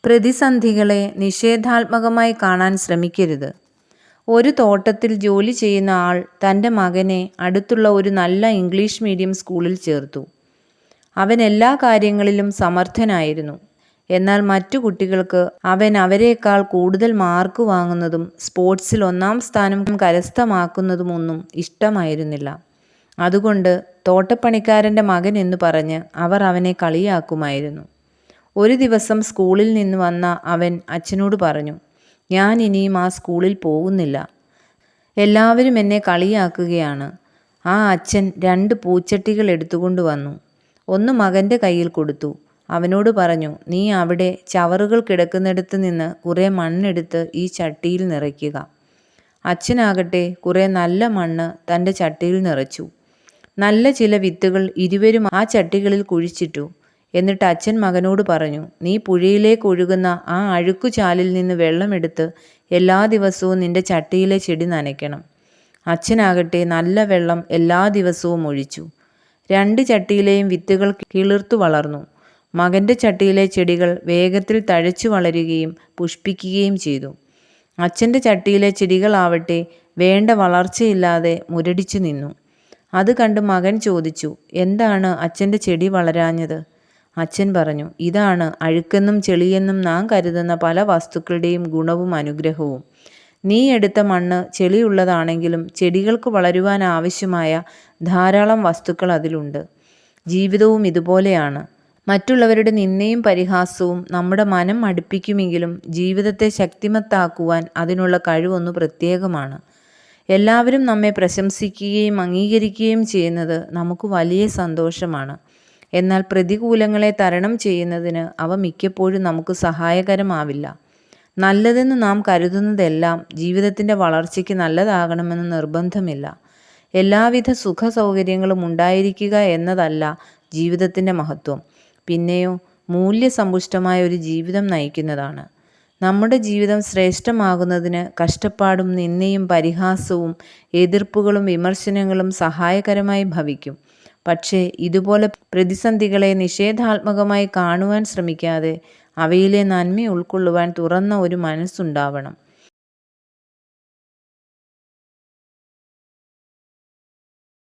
പ്രതിസന്ധികളെ നിഷേധാത്മകമായി കാണാൻ ശ്രമിക്കരുത്. ഒരു തോട്ടത്തിൽ ജോലി ചെയ്യുന്ന ആൾ തൻ്റെ മകനെ അടുത്തുള്ള ഒരു നല്ല ഇംഗ്ലീഷ് മീഡിയം സ്കൂളിൽ ചേർത്തു. അവൻ എല്ലാ കാര്യങ്ങളിലും സമർത്ഥനായിരുന്നു. എന്നാൽ മറ്റു കുട്ടികൾക്ക് അവൻ അവരേക്കാൾ കൂടുതൽ മാർക്ക് വാങ്ങുന്നതും സ്പോർട്സിൽ 1-ാം സ്ഥാനം കരസ്ഥമാക്കുന്നതുമൊന്നും ഇഷ്ടമായിരുന്നില്ല. അതുകൊണ്ട് തോട്ടപ്പണിക്കാരൻ്റെ മകൻ എന്ന് പറഞ്ഞ് അവർ അവനെ കളിയാക്കുമായിരുന്നു. ഒരു ദിവസം സ്കൂളിൽ നിന്ന് വന്ന അവൻ അച്ഛനോട് പറഞ്ഞു, ഞാൻ ഇനിയും ആ സ്കൂളിൽ പോകുന്നില്ല. എല്ലാവരും എന്നെ കളിയാക്കുകയാണ്. ആ അച്ഛൻ 2 പൂച്ചട്ടികൾ എടുത്തുകൊണ്ട് വന്നു. ഒന്ന് മകൻ്റെ കയ്യിൽ കൊടുത്തു. അവനോട് പറഞ്ഞു, നീ അവിടെ ചവറുകൾ കിടക്കുന്നിടത്ത് നിന്ന് കുറേ മണ്ണെടുത്ത് ഈ ചട്ടിയിൽ നിറയ്ക്കുക. അച്ഛനാകട്ടെ കുറേ നല്ല മണ്ണ് തൻ്റെ ചട്ടിയിൽ നിറച്ചു. നല്ല ചില വിത്തുകൾ ഇരുവരും ആ ചട്ടികളിൽ കുഴിച്ചിട്ടു. എന്നിട്ട് അച്ഛൻ മകനോട് പറഞ്ഞു, നീ പുഴയിലേക്ക് ഒഴുകുന്ന ആ അഴുക്കുചാലിൽ നിന്ന് വെള്ളമെടുത്ത് എല്ലാ ദിവസവും നിന്റെ ചട്ടിയിലെ ചെടി നനയ്ക്കണം. അച്ഛനാകട്ടെ നല്ല വെള്ളം എല്ലാ ദിവസവും ഒഴിച്ചു. 2 ചട്ടിയിലെയും വിത്തുകൾ കിളിർത്തു വളർന്നു. മകൻ്റെ ചട്ടിയിലെ ചെടികൾ വേഗത്തിൽ തഴച്ചു വളരുകയും പുഷ്പിക്കുകയും ചെയ്തു. അച്ഛൻ്റെ ചട്ടിയിലെ ചെടികളാവട്ടെ വേണ്ട വളർച്ചയില്ലാതെ മുരടിച്ചു നിന്നു. അത് കണ്ട് മകൻ ചോദിച്ചു, എന്താണ് അച്ഛൻ്റെ ചെടി വളരാഞ്ഞത്? അച്ഛൻ പറഞ്ഞു, ഇതാണ് അഴുക്കെന്നും ചെളിയെന്നും നാം കരുതുന്ന പല വസ്തുക്കളുടെയും ഗുണവും അനുഗ്രഹവും. നീ എടുത്ത മണ്ണ് ചെളിയുള്ളതാണെങ്കിലും ചെടികൾക്ക് വളരുവാൻ ആവശ്യമായ ധാരാളം വസ്തുക്കൾ അതിലുണ്ട്. ജീവിതവും ഇതുപോലെയാണ്. മറ്റുള്ളവരുടെ നിന്ദയും പരിഹാസവും നമ്മുടെ മനം മടുപ്പിക്കുമെങ്കിലും ജീവിതത്തെ ശക്തിമത്താക്കുവാൻ അതിനുള്ള കഴിവൊന്നു പ്രത്യേകമാണ്. എല്ലാവരും നമ്മെ പ്രശംസിക്കുകയും അംഗീകരിക്കുകയും ചെയ്യുന്നത് നമുക്ക് വലിയ സന്തോഷമാണ്. എന്നാൽ പ്രതികൂലങ്ങളെ തരണം ചെയ്യുന്നതിന് അവ മിക്കപ്പോഴും നമുക്ക് സഹായകരമാവില്ല. നല്ലതെന്ന് നാം കരുതുന്നതെല്ലാം ജീവിതത്തിൻ്റെ വളർച്ചയ്ക്ക് നല്ലതാകണമെന്ന് നിർബന്ധമില്ല. എല്ലാവിധ സുഖ സൗകര്യങ്ങളും ഉണ്ടായിരിക്കുക എന്നതല്ല ജീവിതത്തിൻ്റെ മഹത്വം. പിന്നെയോ മൂല്യസമ്പുഷ്ടമായ ഒരു ജീവിതം നയിക്കുന്നതാണ്. നമ്മുടെ ജീവിതം ശ്രേഷ്ഠമാകുന്നതിന് കഷ്ടപ്പാടും നിന്ദയും പരിഹാസവും എതിർപ്പുകളും വിമർശനങ്ങളും സഹായകരമായി ഭവിക്കും. പക്ഷേ ഇതുപോലെ പ്രതിസന്ധികളെ നിഷേധാത്മകമായി കാണുവാൻ ശ്രമിക്കാതെ അവയിലെ നന്മ ഉൾക്കൊള്ളുവാൻ തുറന്ന ഒരു മനസ്സുണ്ടാവണം.